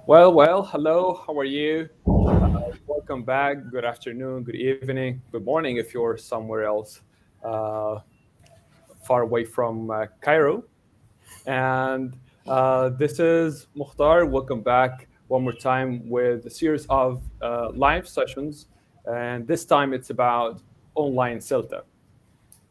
Hello, how are you? Welcome back. Good afternoon, good evening, good morning if you're somewhere else uh, far away from Cairo. And this is Mukhtar. Welcome back one more time with a series of live sessions. And this time it's about online CELTA.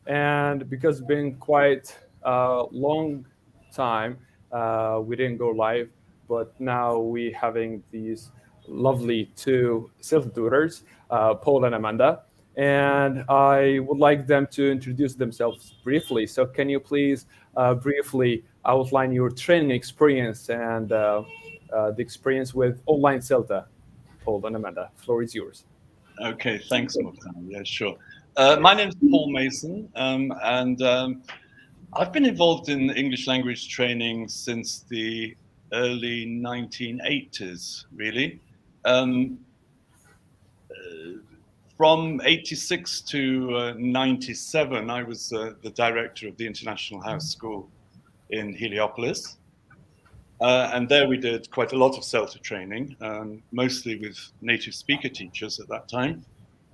And because it's been quite a long time, we didn't go live, but now we having these lovely two self-tutors, Paul and Amanda, and I would like them to introduce themselves briefly. So can you please briefly outline your training experience and the experience with online CELTA? Paul and Amanda, floor is yours. Okay, thanks, Mukhtar. Yeah, sure. My name is Paul Mason, and I've been involved in English language training since the early 1980s, really. Um, from 86 to 97, I was the director of the International House School in Heliopolis. And there we did quite a lot of CELTA training, mostly with native speaker teachers at that time,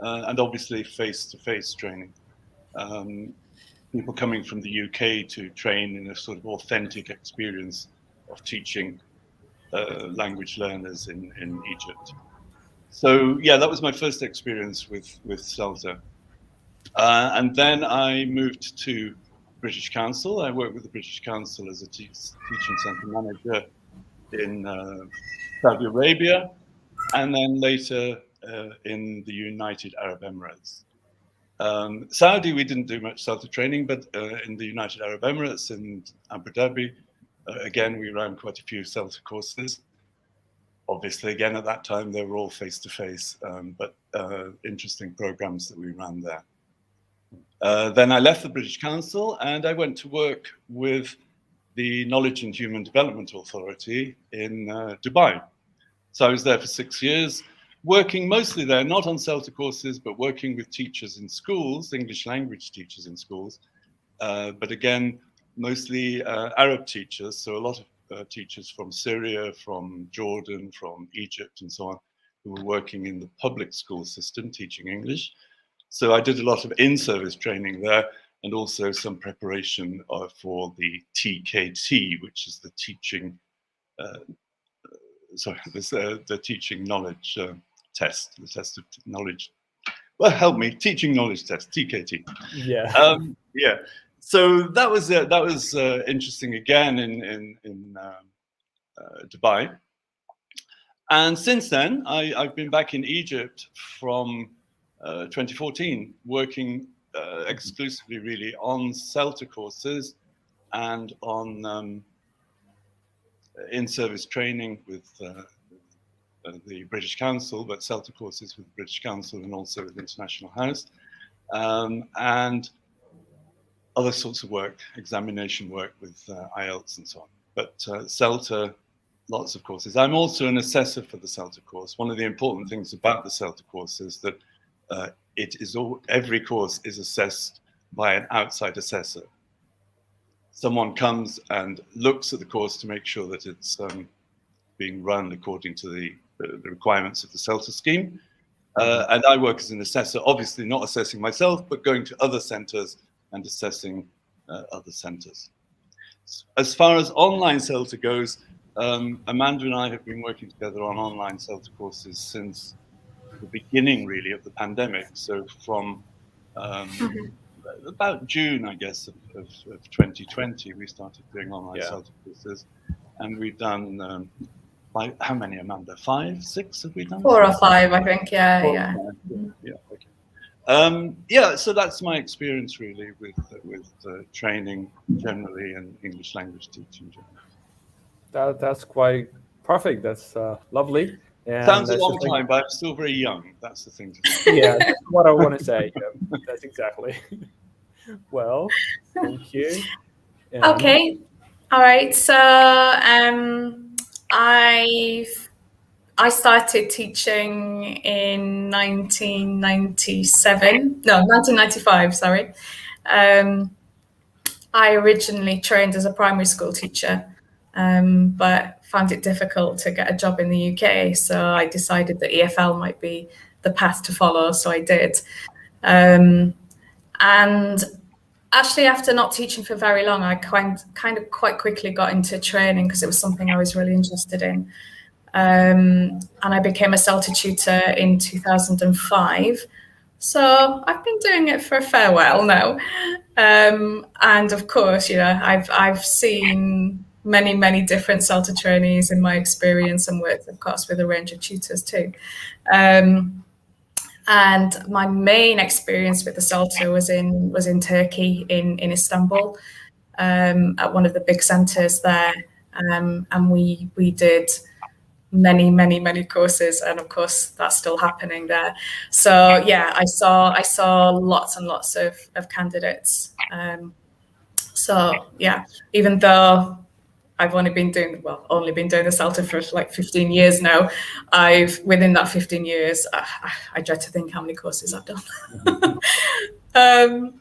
and obviously face-to-face training. People coming from the UK to train in a sort of authentic experience of teaching language learners in Egypt. So yeah, that was my first experience with CELTA. And then I moved to British Council. I worked with the British Council as a teaching centre manager in Saudi Arabia, and then later in the United Arab Emirates. Saudi, we didn't do much CELTA training, but in the United Arab Emirates and Abu Dhabi, again, we ran quite a few CELTA courses. Obviously, again, at that time, they were all face-to-face, but interesting programs that we ran there. Then I left the British Council and I went to work with the Knowledge and Human Development Authority in Dubai. So I was there for 6 years, working mostly there, not on CELTA courses, but working with teachers in schools, English language teachers in schools. But again, mostly Arab teachers, so a lot of teachers from Syria, from Jordan, from Egypt, and so on, who were working in the public school system teaching English. So I did a lot of in-service training there, and also some preparation for the TKT, which is the teaching, the teaching knowledge test, the test of knowledge. Well, help me, teaching knowledge test, TKT. Yeah. Yeah. So that was interesting again in Dubai. And since then, I've been back in Egypt from 2014, working exclusively really on CELTA courses and on in-service training with the British Council, but CELTA courses with the British Council and also with International House, and other sorts of work, examination work with IELTS and so on. But CELTA, lots of courses. I'm also an assessor for the CELTA course. One of the important things about the CELTA course is that every course is assessed by an outside assessor. Someone comes and looks at the course to make sure that it's being run according to the requirements of the CELTA scheme. And I work as an assessor, obviously not assessing myself, but going to other centres and assessing other centres. As far as online CELTA goes, Amanda and I have been working together on online CELTA courses since the beginning, really, of the pandemic. So from about June, I guess, of 2020, we started doing online CELTA courses. And we've done, how many, Amanda? 5, 6 have we done? 4 or 5, I think, yeah. Yeah, okay. Yeah, so that's my experience, really, with training generally and English language teaching generally. That's quite perfect. That's lovely. And sounds a long time, but I'm still very young. That's the thing to say. Yeah, that's what I want to say. Yeah, that's exactly. Well, thank you. Okay. All right. So I started teaching in 1995, sorry. I originally trained as a primary school teacher, but found it difficult to get a job in the UK. So I decided that EFL might be the path to follow. So I did. And actually, after not teaching for very long, I kind of quite quickly got into training because it was something I was really interested in. And I became a CELTA tutor in 2005. So I've been doing it for a fair while now. And of course, I've seen many different CELTA trainees in my experience, and worked, of course, with a range of tutors too. And my main experience with the CELTA was in Turkey, in Istanbul, at one of the big centres there. And we did many courses, and of course that's still happening there. So yeah, I saw lots and lots of candidates. So yeah, even though I've only been doing the CELTA for like 15 years now, within that 15 years, I dread to think how many courses I've done. And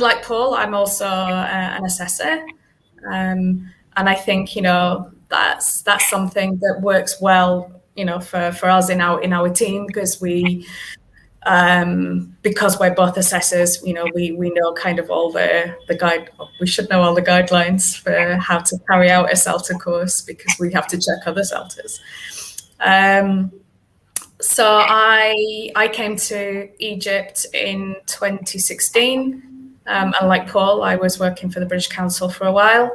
like Paul, I'm also an assessor. And I think, that's something that works well, for us in our team, because because we're both assessors, we know kind of all we should know all the guidelines for how to carry out a CELTA course, because we have to check other CELTAs. So I came to Egypt in 2016, and like Paul, I was working for the British Council for a while,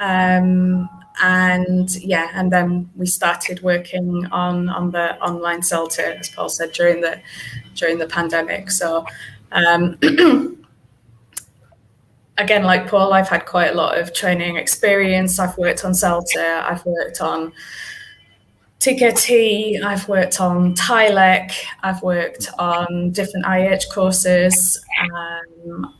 and then we started working on the online CELTA, as Paul said, during the pandemic. So again, like Paul, I've had quite a lot of training experience. I've worked on CELTA, I've worked on TKT, I've worked on TILEC, I've worked on different IH courses.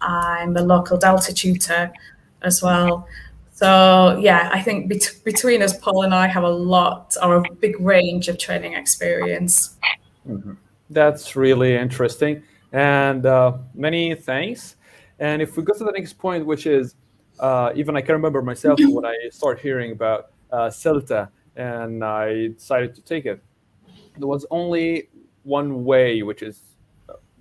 I'm a local Delta tutor as well. So yeah, I think between us, Paul and I have a big range of training experience. Mm-hmm. That's really interesting, and many thanks. And if we go to the next point, which is, even I can remember myself when I started hearing about CELTA, and I decided to take it. There was only one way, which is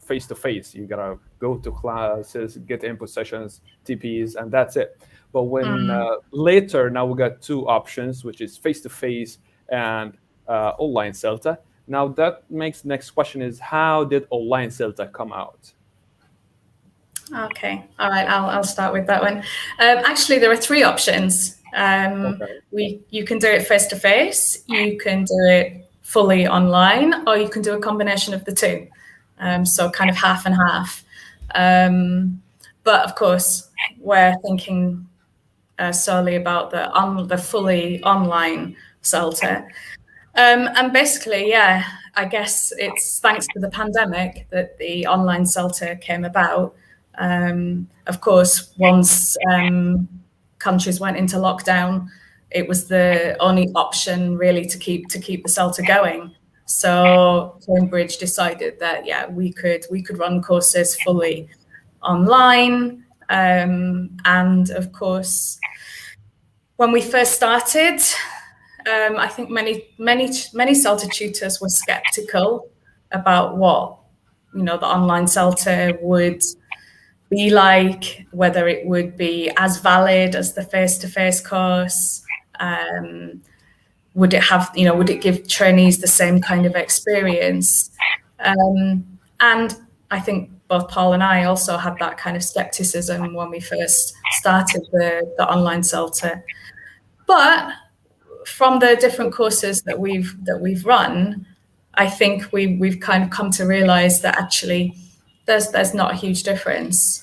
face-to-face. You gotta go to classes, get input sessions, TPs, and that's it. But when later, now we got two options, which is face-to-face and online CELTA. Now that makes the next question is, how did online CELTA come out? Okay, all right, I'll start with that one. Actually, there are three options. You can do it face-to-face, you can do it fully online, or you can do a combination of the two. So kind of half and half. But of course, we're thinking solely about the fully online CELTA. And basically, yeah, I guess it's thanks to the pandemic that the online CELTA came about. Of course, once countries went into lockdown, it was the only option really to keep the CELTA going. So Cambridge decided that we could run courses fully online. And of course, when we first started, I think many CELTA tutors were skeptical about what the online CELTA would be like, whether it would be as valid as the face-to-face course. Would it give trainees the same kind of experience? And I think both Paul and I also had that kind of skepticism when we first started the online CELTA. But from the different courses that we've run, I think we've kind of come to realize that actually there's not a huge difference.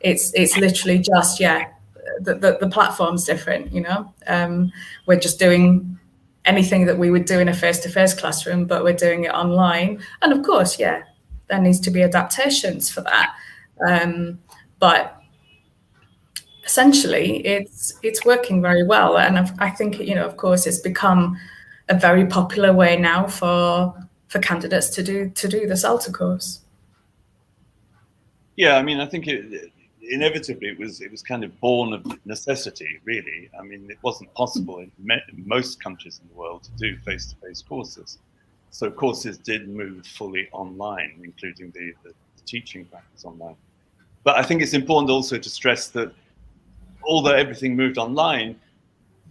It's literally just the platform's different. We're just doing anything that we would do in a face-to-face classroom, but we're doing it online. And of course, there needs to be adaptations for that. But essentially, it's working very well, and I think of course it's become a very popular way now for candidates to do the CELTA course. Yeah, I mean, I think inevitably it was kind of born of necessity, really. I mean, it wasn't possible in most countries in the world to do face-to-face courses. So courses did move fully online, including the teaching practice online. But I think it's important also to stress that although everything moved online,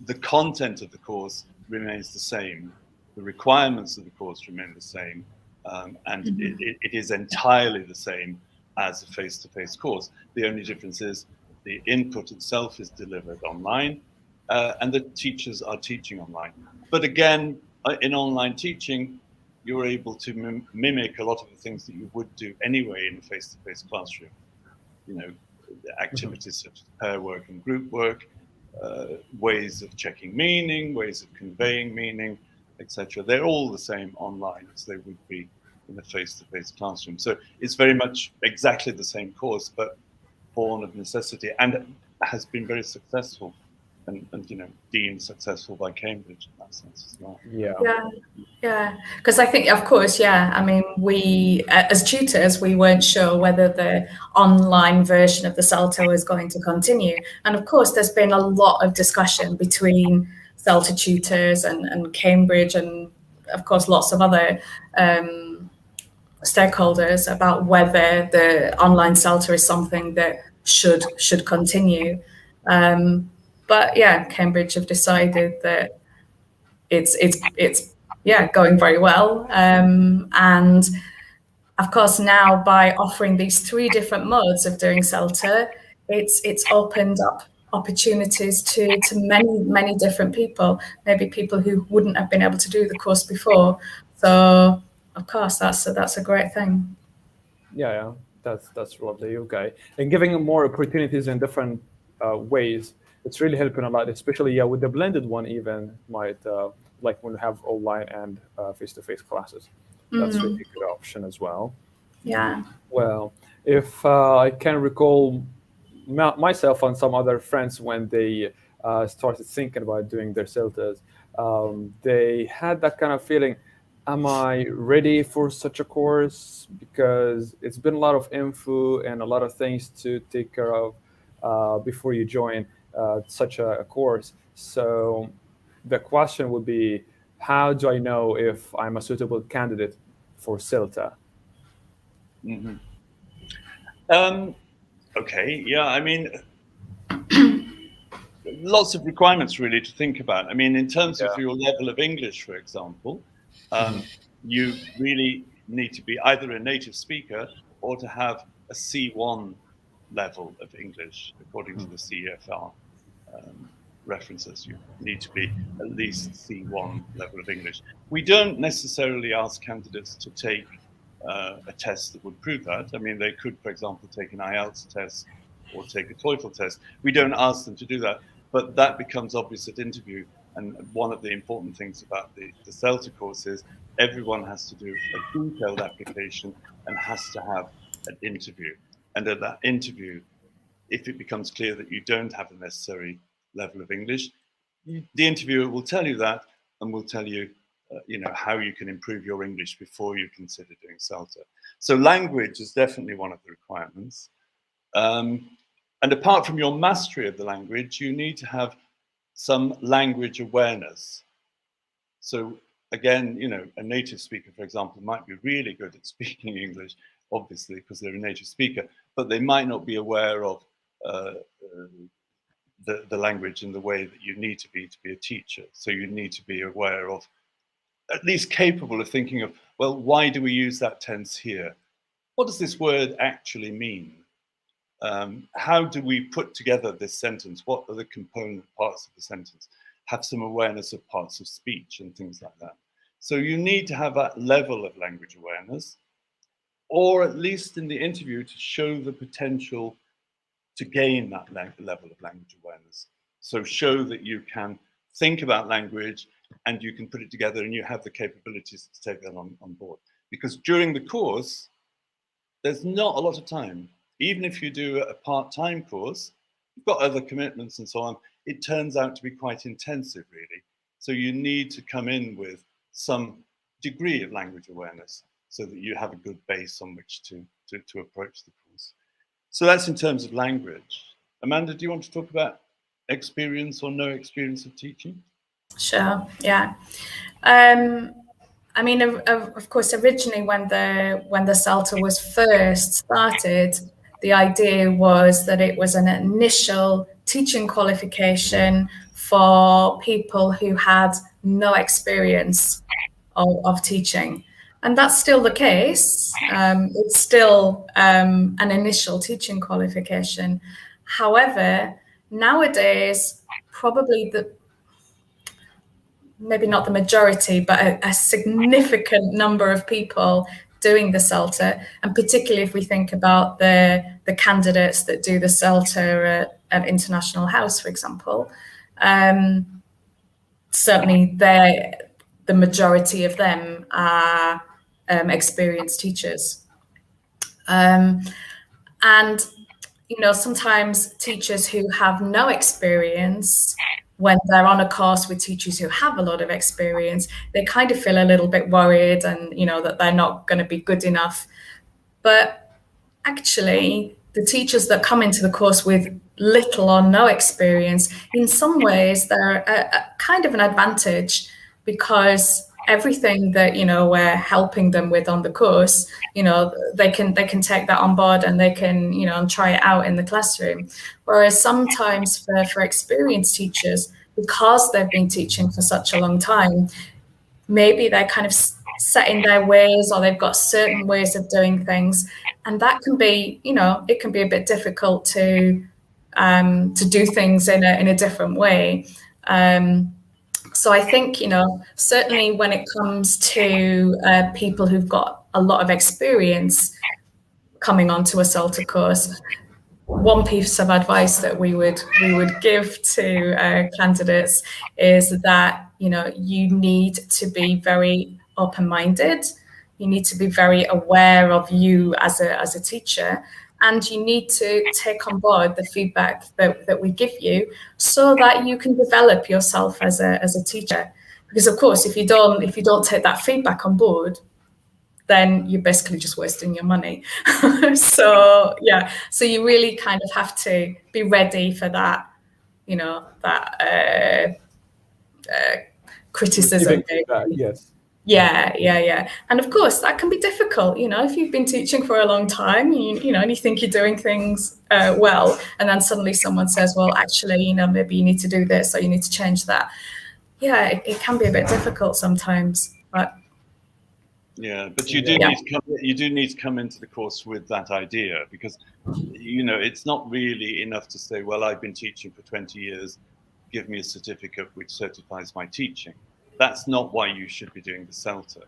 the content of the course remains the same. The requirements of the course remain the same. And it is entirely the same as a face-to-face course. The only difference is the input itself is delivered online, and the teachers are teaching online. But again, in online teaching, you're able to mimic a lot of the things that you would do anyway in a face-to-face classroom. You know, activities such as pair work and group work, ways of checking meaning, ways of conveying meaning, etc. They're all the same online as they would be in a face-to-face classroom. So it's very much exactly the same course, but born of necessity, and has been very successful, and you know, deemed successful by Cambridge in that sense as well. Yeah, because I think, of course, I mean, we as tutors, we weren't sure whether the online version of the CELTA was going to continue, and of course there's been a lot of discussion between CELTA tutors and Cambridge, and of course lots of other stakeholders about whether the online CELTA is something that should continue. But yeah, Cambridge have decided that it's going very well, and of course now by offering these 3 different modes of doing CELTA, it's opened up opportunities to many different people, maybe people who wouldn't have been able to do the course before. So of course that's a great thing. Yeah, that's lovely. Okay, and giving them more opportunities in different ways, it's really helping a lot, especially with the blended one. Even might like when we have online and face-to-face classes, that's really a good option as well. Yeah. Well, if I can recall myself and some other friends when they started thinking about doing their CELTAs, they had that kind of feeling, am I ready for such a course? Because it's been a lot of info and a lot of things to take care of before you join such a course. So the question would be, how do I know if I'm a suitable candidate for CELTA? Okay, yeah, I mean, lots of requirements really to think about. I mean, in terms of your level of English, for example, you really need to be either a native speaker or to have a C1 level of English, according to the CEFL references. You need to be at least C1 level of English. We don't necessarily ask candidates to take a test that would prove that. I mean, they could, for example, take an IELTS test or take a TEFL test. We don't ask them to do that, but that becomes obvious at interview. And one of the important things about the CELTA course is everyone has to do a detailed application and has to have an interview. And at that interview, if it becomes clear that you don't have the necessary level of English, the interviewer will tell you that and will tell you, you know, how you can improve your English before you consider doing CELTA. So language is definitely one of the requirements. And apart from your mastery of the language, you need to have some language awareness. So again, you know, a native speaker, for example, might be really good at speaking English, obviously, because they're a native speaker, but they might not be aware of the language in the way that you need to be a teacher. So you need to be aware of, at least capable of thinking of, well, why do we use that tense here? What does this word actually mean? How do we put together this sentence? What are the component parts of the sentence? Have some awareness of parts of speech and things like that. So you need to have that level of language awareness, or at least in the interview to show the potential to gain that level of language awareness. So show that you can think about language and you can put it together and you have the capabilities to take that on board. Because during the course, there's not a lot of time. Even if you do a part-time course, you've got other commitments and so on, it turns out to be quite intensive, really. So you need to come in with some degree of language awareness so that you have a good base on which to approach the course. So that's in terms of language. Amanda, do you want to talk about experience or no experience of teaching? Sure, yeah. I mean, of course, originally when the CELTA was first started, the idea was that it was an initial teaching qualification for people who had no experience of teaching. And that's still the case. It's still an initial teaching qualification. However, nowadays, probably maybe not the majority, but a significant number of people doing the CELTA, and particularly if we think about the candidates that do the CELTA at International House, for example, certainly the majority of them are experienced teachers. And sometimes teachers who have no experience, when they're on a course with teachers who have a lot of experience, they kind of feel a little bit worried and, that they're not going to be good enough. But actually, the teachers that come into the course with little or no experience, in some ways, they're a kind of an advantage, because everything that we're helping them with on the course, they can take that on board, and they can try it out in the classroom. Whereas sometimes for experienced teachers, because they've been teaching for such a long time, maybe they're kind of set in their ways, or they've got certain ways of doing things, and that can be it can be a bit difficult to do things in a different way. So I think, certainly when it comes to people who've got a lot of experience coming onto a CELTA course, one piece of advice that we would give to candidates is that, you need to be very open-minded. You need to be very aware of you as a teacher. And you need to take on board the feedback that we give you, so that you can develop yourself as a teacher. Because of course, if you don't take that feedback on board, then you're basically just wasting your money. So you really kind of have to be ready for that, criticism. Yes. Yeah. And of course, that can be difficult, if you've been teaching for a long time, and you think you're doing things well, and then suddenly someone says, well, actually, maybe you need to do this, or you need to change that. Yeah, it can be a bit difficult sometimes, but yeah, but you do need to come into the course with that idea, because it's not really enough to say, well, I've been teaching for 20 years, give me a certificate which certifies my teaching. That's not why you should be doing the CELTA.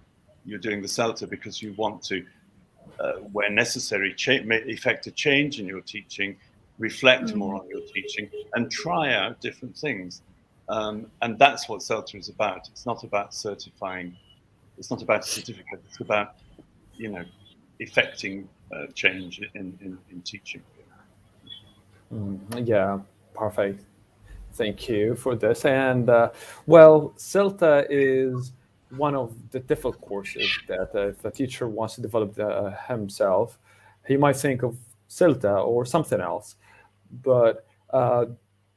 You're doing the CELTA because you want to, where necessary, effect a change in your teaching, reflect more on your teaching, and try out different things. And that's what CELTA is about. It's not about certifying. It's not about a certificate. It's about, effecting change in teaching. Yeah, perfect. Thank you for this. And well, CELTA is one of the TEFL courses that if a teacher wants to develop himself, he might think of CELTA or something else. But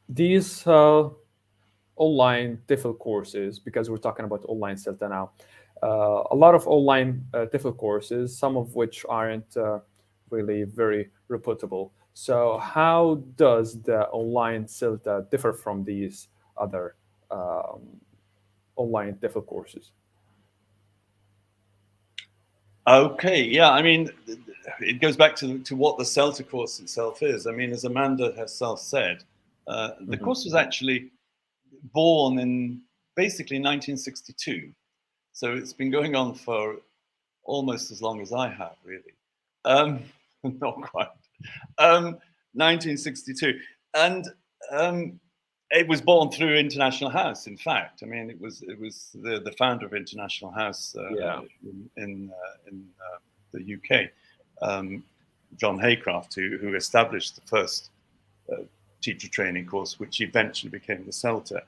these online TEFL courses, because we're talking about online CELTA now, a lot of online TEFL courses, some of which aren't really very reputable. So how does the online CELTA differ from these other online TEFL courses? Okay, yeah, I mean, it goes back to what the CELTA course itself is. I mean, as Amanda herself said, the course was actually born in basically 1962. So it's been going on for almost as long as I have, really. Not quite. 1962. And it was born through International House, in fact. I mean, it was the founder of International House in the UK, John Haycraft, who established the first teacher training course, which eventually became the CELTA.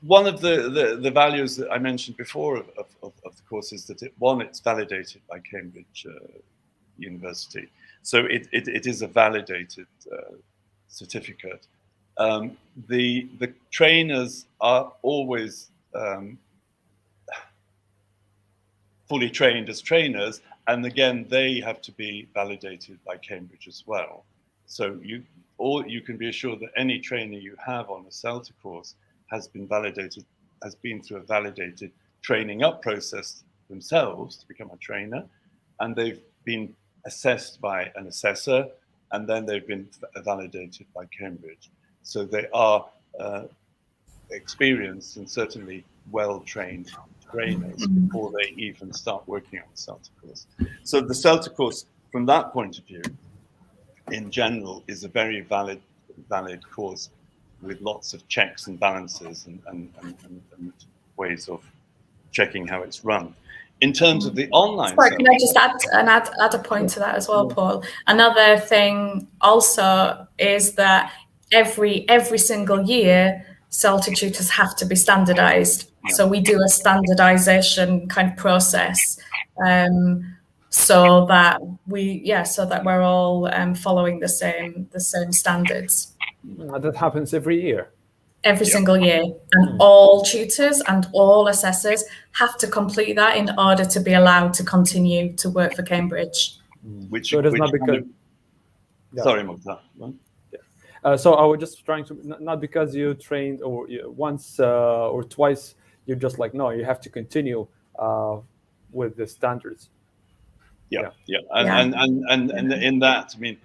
One of the values that I mentioned before of the course is that it's validated by Cambridge university. So it is a validated certificate. The trainers are always fully trained as trainers, and again, they have to be validated by Cambridge as well. So you can be assured that any trainer you have on a CELTA course has been through a validated training up process themselves to become a trainer, and they've been assessed by an assessor, and then they've been validated by Cambridge. So they are experienced and certainly well-trained trainers before they even start working on the CELTA course. So the CELTA course, from that point of view, in general, is a very valid course with lots of checks and balances and ways of checking how it's run. In terms of the online, sorry, can I just add a point to that as well, Paul? Another thing also is that every single year, CELTA tutors have to be standardized. Yeah. So we do a standardization kind of process, so that we're all following the same standards. That happens every year. Every single year, and all tutors and all assessors have to complete that in order to be allowed to continue to work for Cambridge. So it is not because. Sorry, Mukhtar. So I was just trying to, not because you trained or once or twice, you're just like, no, you have to continue with the standards. And in that, I mean,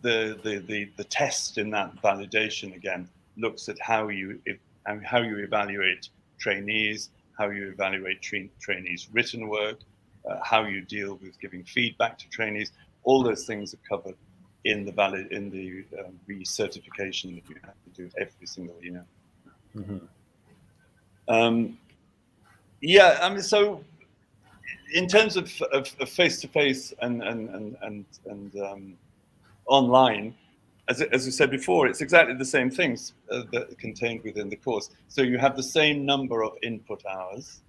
the test in that validation again looks at how you evaluate trainees, how you evaluate trainees' written work, how you deal with giving feedback to trainees. All those things are covered in the recertification that you have to do every single year. I mean, so in terms of face-to-face and online, as we said before, it's exactly the same things that are contained within the course. So you have the same number of input hours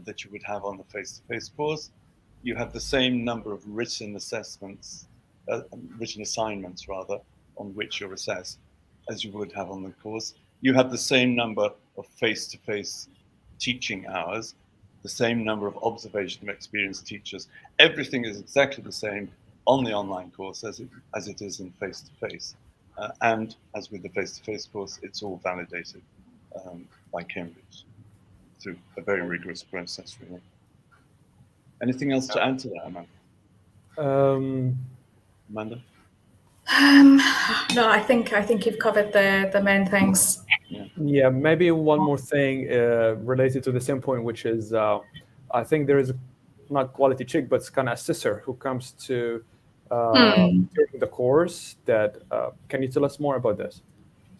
that you would have on the face-to-face course. You have the same number of written assignments rather, on which you're assessed as you would have on the course. You have the same number of face-to-face teaching hours, the same number of observation of experienced teachers. Everything is exactly the same on the online course as it is in face-to-face. And as with the face-to-face course, it's all validated by Cambridge through a very rigorous process, really. Anything else to add to that, Amanda? Amanda? No, I think you've covered the main things. Yeah, maybe one more thing related to the same point, which is I think there is not quality check, but it's kind of assessor who comes to during the course. That can you tell us more about this?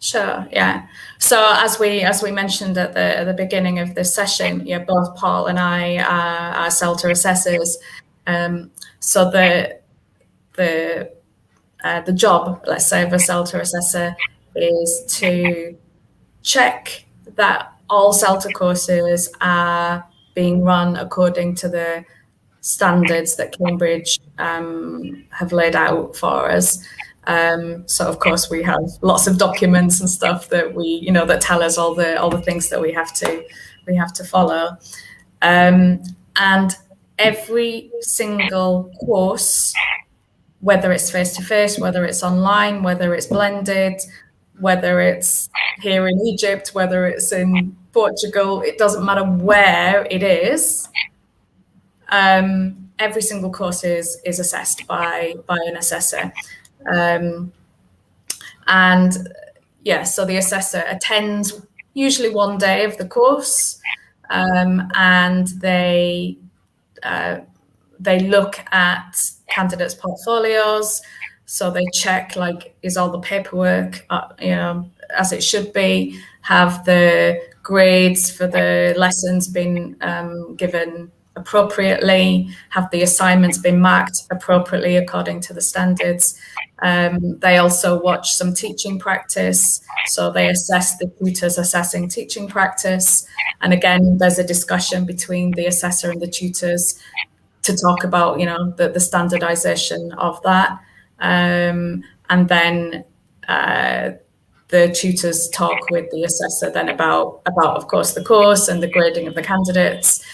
Sure. Yeah. So as we mentioned at the beginning of this session, both Paul and I are CELTA assessors. So the job, let's say, of a CELTA assessor is to check that all CELTA courses are being run according to the standards that Cambridge have laid out for us. So of course we have lots of documents and stuff that that tell us all the things that we have to follow. And every single course, whether it's face-to-face, whether it's online, whether it's blended, whether it's here in Egypt, whether it's in Portugal, it doesn't matter where it is. Every single course is assessed by an assessor. So the assessor attends usually one day of the course, and they look at candidates' portfolios. So they check, like, is all the paperwork as it should be? Have the grades for the lessons been given appropriately? Have the assignments been marked appropriately according to the standards? They also watch some teaching practice. So they assess the tutors assessing teaching practice. And again, there's a discussion between the assessor and the tutors to talk about, you know, the standardization of that. And then the tutors talk with the assessor then about, of course, the course and the grading of the candidates.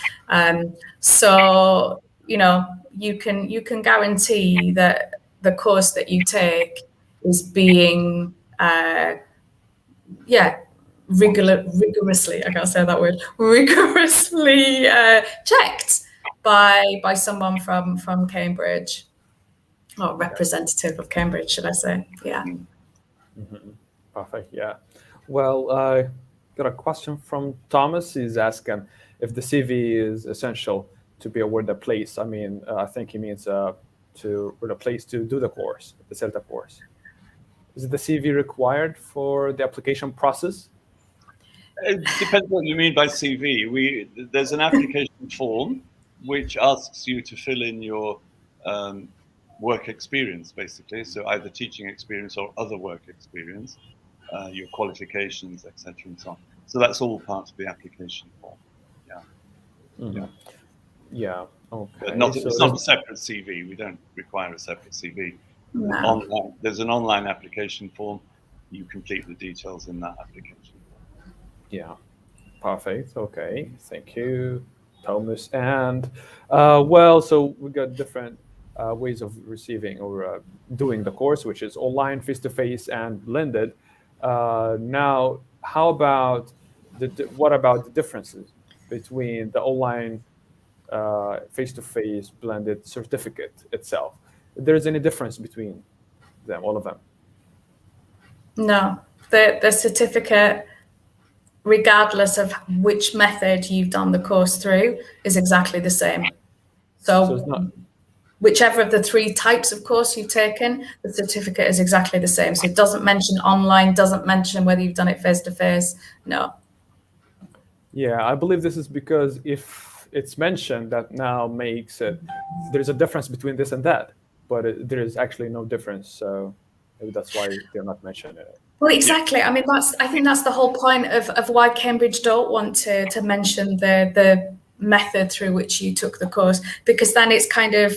So, you know, you can guarantee that the course that you take is being, rigorously, I can't say that word, rigorously checked by someone from Cambridge, or representative of Cambridge, should I say? Yeah. Mm-hmm. Perfect. Yeah. Well, I got a question from Thomas. He's asking if the CV is essential to be awarded a place. I mean, I think he means to award a place to do the course, the CELTA course. Is the CV required for the application process? It depends what you mean by CV. There's an application form which asks you to fill in your work experience, basically. So either teaching experience or other work experience, your qualifications, etc., and so on. So that's all part of the application form. Yeah. Mm-hmm. Yeah. Yeah. Okay. But it's not a separate CV. We don't require a separate CV. No. There's an online application form. You complete the details in that application. Yeah, perfect. Okay, thank you, Thomas. And well, so we got different ways of receiving or doing the course, which is online, face-to-face, and blended. Now, how about what about the differences between the online, face-to-face, blended certificate itself? If there's any difference between them, all of them? No, the certificate, regardless of which method you've done the course through, is exactly the same. So it's not, whichever of the 3 types of course you've taken, the certificate is exactly the same. So it doesn't mention online, doesn't mention whether you've done it face-to-face. No. Yeah, I believe this is because if it's mentioned, that now makes it, there's a difference between this and that, but there is actually no difference. So maybe that's why they're not mentioning it. Well, exactly. I mean, I think that's the whole point of why Cambridge don't want to mention the method through which you took the course, because then it's kind of,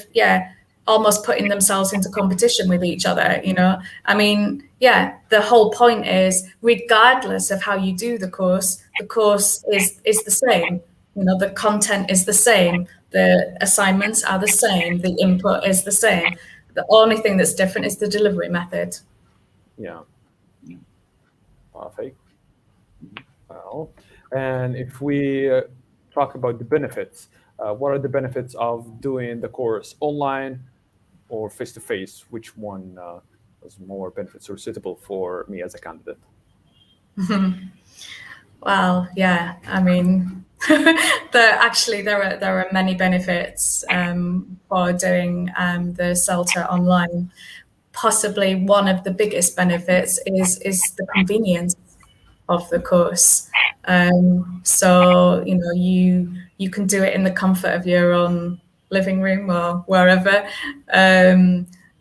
almost putting themselves into competition with each other, you know. I mean, the whole point is, regardless of how you do the course is the same. You know, the content is the same, the assignments are the same, the input is the same. The only thing that's different is the delivery method. Yeah. Perfect. Well, and if we talk about the benefits, what are the benefits of doing the course online or face-to-face? Which one has more benefits or suitable for me as a candidate? Well, yeah, I mean, there are many benefits for doing the CELTA online. Possibly one of the biggest benefits is the convenience of the course. So, you know, you can do it in the comfort of your own living room or wherever.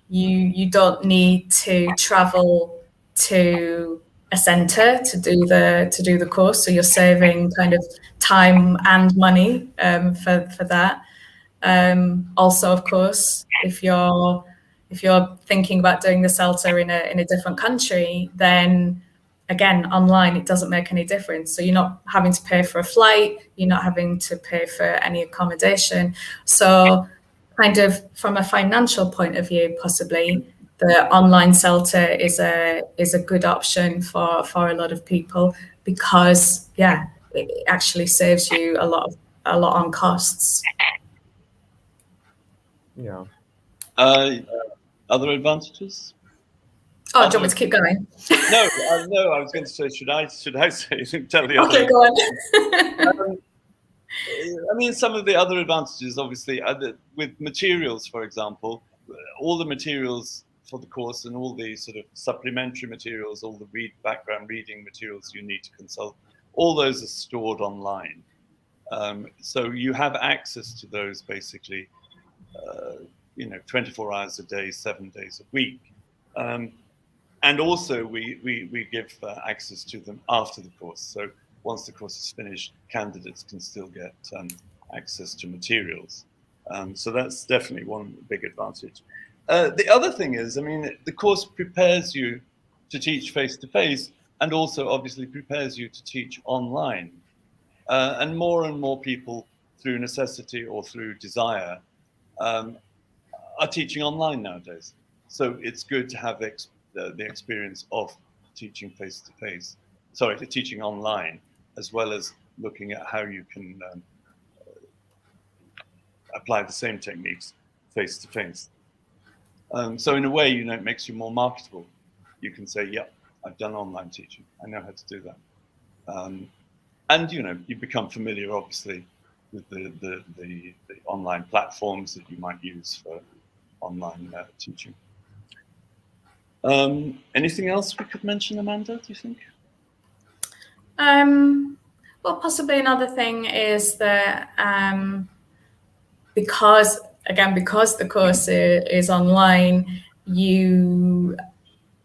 You don't need to travel to a centre to do the course, so you're saving kind of time and money for that. Also, of course, if you're thinking about doing the CELTA in a different country, then again, online, it doesn't make any difference. So you're not having to pay for a flight, you're not having to pay for any accommodation. So kind of from a financial point of view, possibly the online CELTA is a good option for a lot of people, because it actually saves you a lot on costs. Yeah. Other advantages? Oh, do you want me to keep going? No, I was going to say, should I say, tell the other? Okay, go on. I mean, some of the other advantages, obviously, with materials, for example, all the materials for the course and all the sort of supplementary materials, all the background reading materials you need to consult, all those are stored online. So you have access to those basically, 24 hours a day, 7 days a week. And also we give access to them after the course. So once the course is finished, candidates can still get access to materials. So that's definitely one big advantage. The other thing is, I mean, the course prepares you to teach face-to-face, and also obviously prepares you to teach online. And more people, through necessity or through desire, are teaching online nowadays. So it's good to have the experience of teaching face-to-face, teaching online, as well as looking at how you can apply the same techniques face-to-face. So in a way, you know, it makes you more marketable. You can say, "Yep, I've done online teaching. I know how to do that." And you know, you become familiar, obviously, with the online platforms that you might use for online teaching. Anything else we could mention, Amanda, do you think? Well, possibly another thing is that because the course is online, you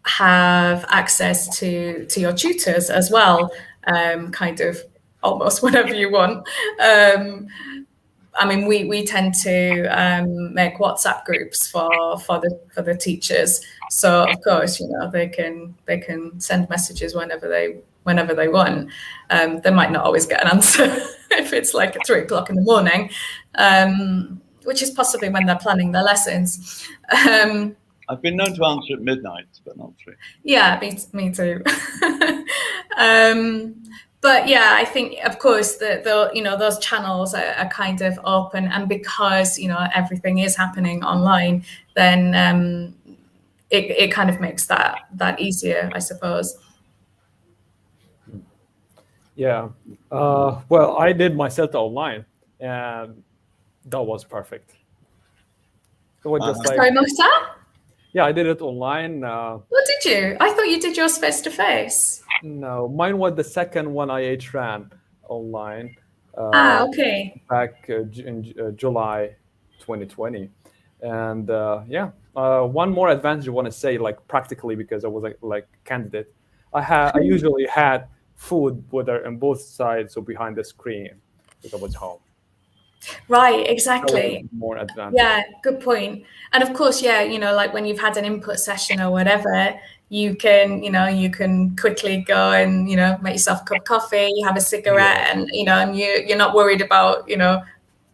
have access to your tutors as well, kind of almost whenever you want. I mean, we tend to make WhatsApp groups for the teachers. So of course, you know, they can send messages whenever they want. They might not always get an answer if it's like at 3 o'clock in the morning, which is possibly when they're planning their lessons. I've been known to answer at midnight, but not 3. Yeah, me too. But yeah, I think, of course, the you know, those channels are kind of open, and because, you know, everything is happening online, then it kind of makes that easier, I suppose. Yeah. Well, I did my CELTA online, and that was perfect. It was just like, Sorry, Mukhtar? yeah, I did it online. What did you? I thought you did yours face to face. No, mine was the second one IH ran online. Okay. Back in July 2020. And yeah, one more advantage I want to say, like practically, because I was like candidate, I usually had food whether on both sides or behind the screen because I was home. Right, exactly. More advantage. Yeah, good point. And of course, yeah, you know, like when you've had an input session or whatever, you can quickly go and, you know, make yourself a cup of coffee, you have a cigarette, Yeah. and, you know, and you're not worried about, you know,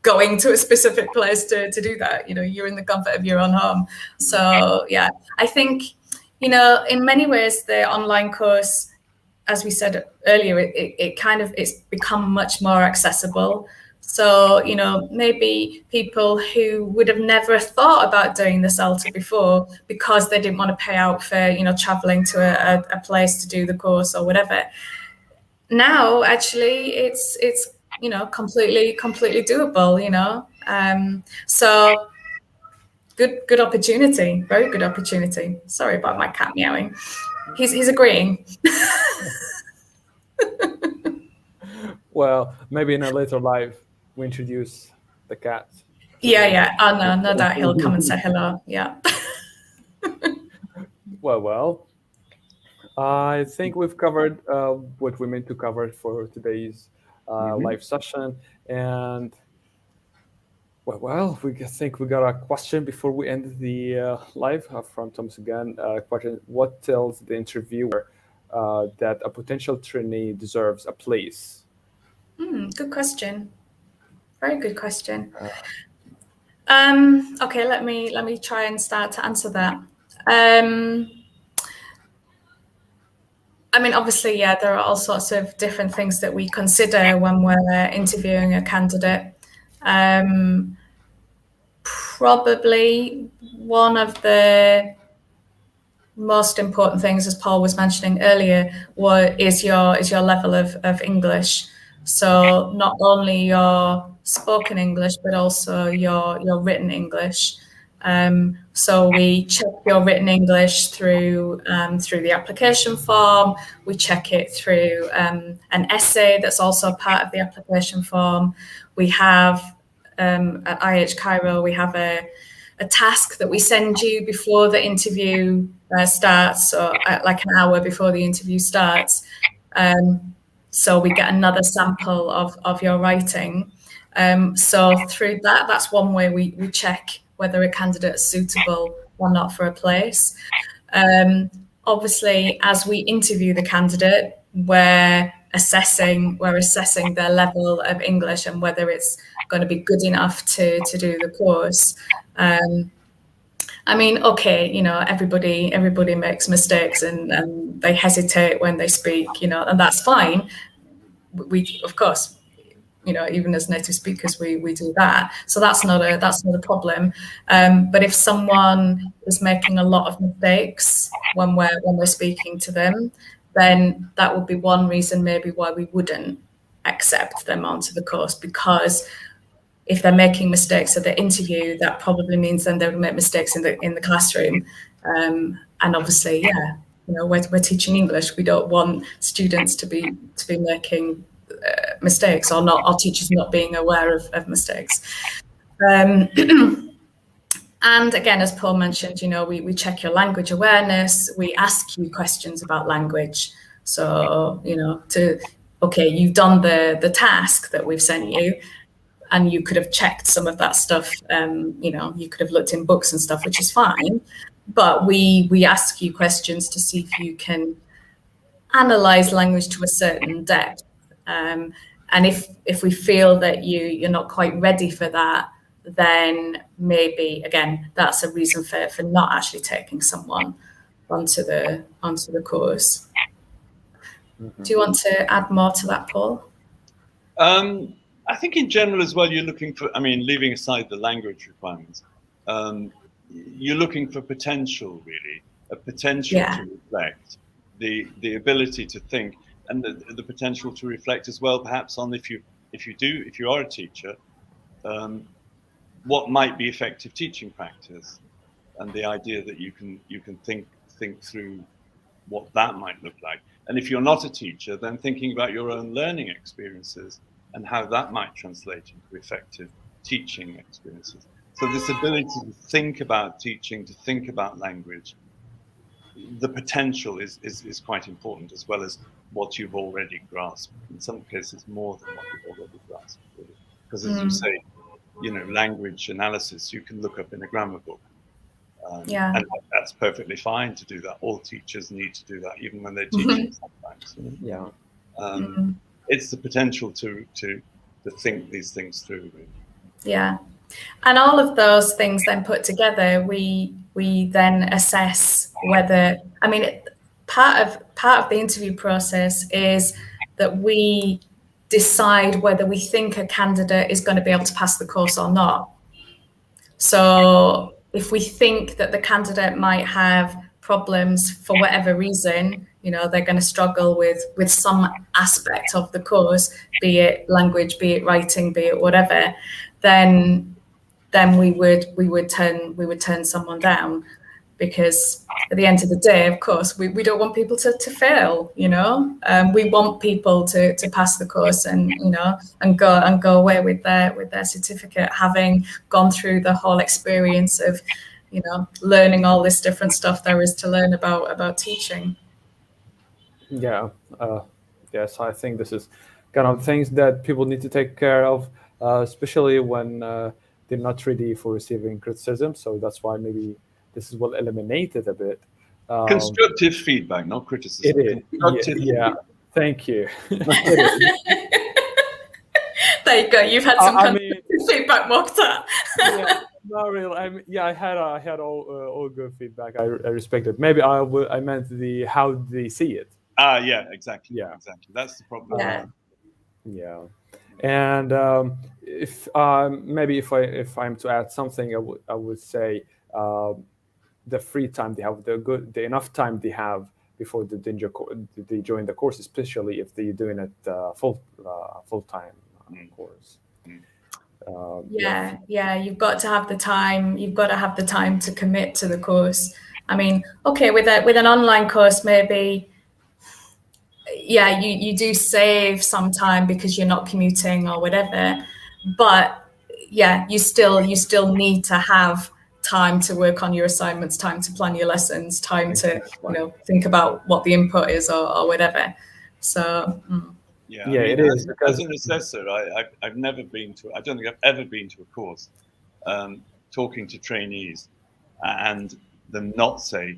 going to a specific place to do that. You know, you're in the comfort of your own home. So yeah, I think, you know, in many ways, the online course, as we said earlier, it's become much more accessible. So, you know, maybe people who would have never thought about doing the CELTA before because they didn't want to pay out for, you know, traveling to a place to do the course or whatever. Now, actually, it's you know, completely doable, you know. So good opportunity, very good opportunity. Sorry about my cat meowing. He's agreeing. Well, maybe in a later life we introduce the cat. Yeah. Oh no doubt he'll come and say hello. Yeah. Well. I think we've covered what we meant to cover for today's live session, and well, think we got a question before we end the live from Thomas again. Question: what tells the interviewer that a potential trainee deserves a place? Good question. Very good question. Okay, let me try and start to answer that. I mean, obviously, yeah, there are all sorts of different things that we consider when we're interviewing a candidate. Probably one of the most important things, as Paul was mentioning earlier, is your level of English. So not only your spoken English, but also your written English. So we check your written English through the application form. We check it through an essay that's also part of the application form. We have at IH Cairo, we have a task that we send you before the interview starts, or like an hour before the interview starts. So we get another sample of your writing. So through that, that's one way we check whether a candidate is suitable or not for a place. Obviously, as we interview the candidate, we're assessing their level of English and whether it's going to be good enough to do the course. I mean, okay, you know, everybody makes mistakes and they hesitate when they speak, you know, and that's fine. We, of course, you know, even as native speakers, we do that. So that's not a problem. But if someone is making a lot of mistakes when we're speaking to them, then that would be one reason maybe why we wouldn't accept them onto the course, because if they're making mistakes at the interview, that probably means then they would make mistakes in the classroom. And obviously, yeah, you know, we're teaching English. We don't want students to be making mistakes, or not, our teachers not being aware of mistakes. And again, as Paul mentioned, you know, we check your language awareness. We ask you questions about language. So, you know, okay, you've done the task that we've sent you, and you could have checked some of that stuff. You know, you could have looked in books and stuff, which is fine. But we ask you questions to see if you can analyze language to a certain depth. And if we feel that you're not quite ready for that, then maybe again that's a reason for not actually taking someone onto the course. Mm-hmm. Do you want to add more to that, Paul? I think in general as well, you're looking for, I mean, leaving aside the language requirements, you're looking for potential, really, a potential to reflect, the ability to think, and the potential to reflect as well, perhaps on if you are a teacher, what might be effective teaching practice, and the idea that you can think through what that might look like. And if you're not a teacher, then thinking about your own learning experiences and how that might translate into effective teaching experiences. So this ability to think about teaching, to think about language, the potential is quite important, as well as what you've already grasped. In some cases, more than what you've already grasped. Really. Because as you say, you know, language analysis, you can look up in a grammar book. And that's perfectly fine to do that. All teachers need to do that, even when they're teaching sometimes. You know? Yeah. It's the potential to think these things through. Really. Yeah. And all of those things then put together, we then assess whether, I mean, part of the interview process is that we decide whether we think a candidate is going to be able to pass the course or not. So if we think that the candidate might have problems for whatever reason, you know, they're going to struggle with some aspect of the course, be it language, be it writing, be it whatever, then we would turn someone down, because at the end of the day, of course, we don't want people to fail, you know. We want people to pass the course and, you know, and go away with their certificate, having gone through the whole experience of, you know, learning all this different stuff there is to learn about teaching. Yeah. Yes, I think this is kind of things that people need to take care of, especially when they're not ready for receiving criticism. So that's why maybe this is will eliminate it a bit. Constructive feedback, not criticism. It is. Yeah. Thank you. There you go. You've had some feedback, Mokhtar. Yeah, not really. I had all good feedback. I respect it. Maybe I meant how they see it. Yeah, exactly. Yeah, exactly. That's the problem. Yeah. And if I'm to add something, I would say the free time they have, the enough time they have before they join the course, especially if they're doing it full time course. You've got to have the time. You've got to have the time to commit to the course. I mean, okay, with an online course, maybe. Yeah, you do save some time because you're not commuting or whatever, but yeah, you still need to have time to work on your assignments, time to plan your lessons, time to, you know, think about what the input is or whatever. So Yeah, Yeah, it is, as because an assessor, I've never been to. I don't think I've ever been to a course talking to trainees and them not say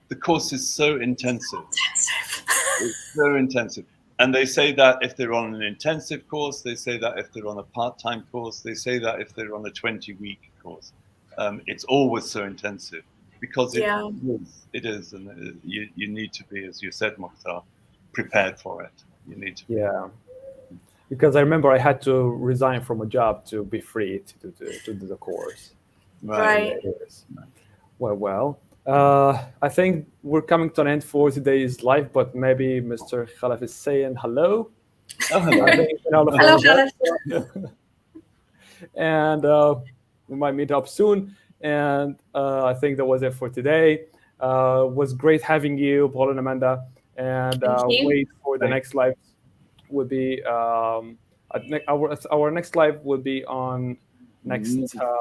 the course is so intensive. It's so intensive. And they say that if they're on an intensive course, they say that if they're on a part-time course, they say that if they're on a 20-week course. It's always so intensive because Yeah. it is, and you need to be, as you said, Mokhtar, prepared for it. You need to. yeah, because I remember I had to resign from a job to be free to do the course. Right. Yeah, it is. Well. I think we're coming to an end for today's live, but maybe Mr. Khalaf is saying hello. Oh, hello. I think, you know, the Hello, phone is Khalaf. up. And we might meet up soon. And I think that was it for today. It was great having you, Paul and Amanda. And Thank you. wait for the Thanks. next live. Would be our next live will be on next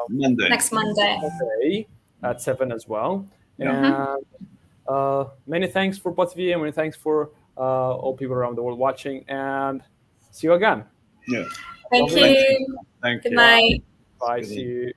Monday. Next Monday. Monday at 7 as well. Yeah. And many thanks for both of you, and many thanks for all people around the world watching. And see you again. Yeah. Thank you. Thank Good you. night. Bye. Good See you.